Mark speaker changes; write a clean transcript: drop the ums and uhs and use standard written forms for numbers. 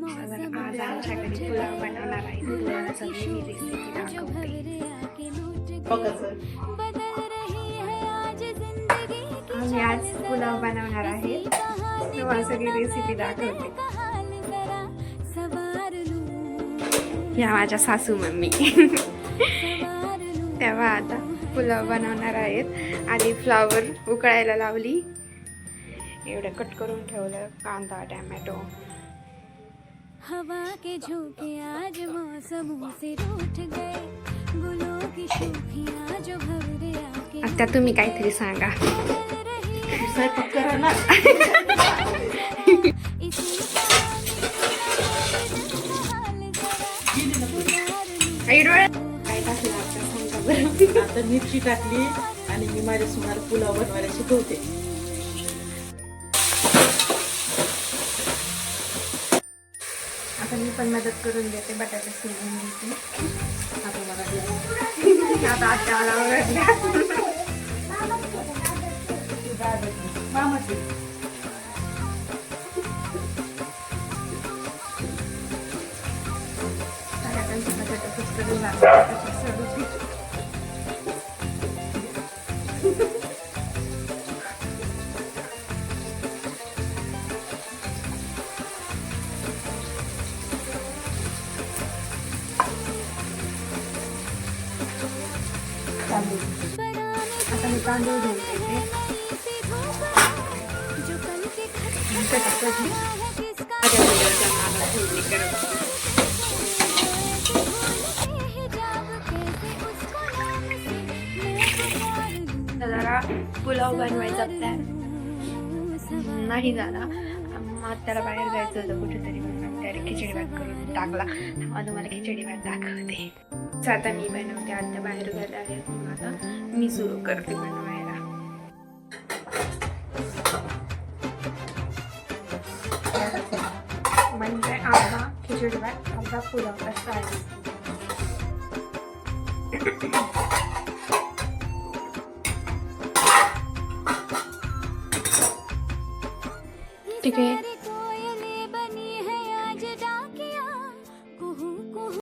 Speaker 1: आज आमच्या घरी पुलाव बनवणार आहे. तुम्हाला सगळी मी रेसिपी दाखवते. आम्ही आज पुलाव बनवणार आहे. तुम्हाला सगळी रेसिपी दाखवते. या माझ्या सासू मम्मी तेव्हा आता पुलाव बनवणार आहेत. आधी फ्लावर उकळायला लावली. एवढं कट करून ठेवलं. कांदा, टोमॅटो. हवा के झोंके आज मौसमों से रूठ गए, गुलों की शोखियां जो भवरे आके. आता तुम्ही काहीतरी सांगा. स्वयंपाक करा ना. काय टाकलं
Speaker 2: आता मिरची टाकली आणि मी माझ्या सुमार पुलाव बनवायला शिकवते.
Speaker 1: आता मी पण मदत करून देते. बटाटे शिजवून देते.
Speaker 2: आता मला
Speaker 1: आता आत्या मला ओरडल्या. बटाटे कुस्करून आता मी तांदूळ घेऊन येते. जरा पुलाव बनवायचा प्लॅन नाही झाला. त्याला बाहेर जायचं होतं कुठेतरी म्हणून त्याने खिचडी भात करून टाकला. तेव्हा तुम्हाला खिचडी भात दाखवते. आता मी बनवते. आता बाहेर गेले आहे. मग आता मी सुरू करते बनवायला. म्हणजे अर्धा खिचडी भात अर्धा पुलाव असं आहे. ठीक आहे.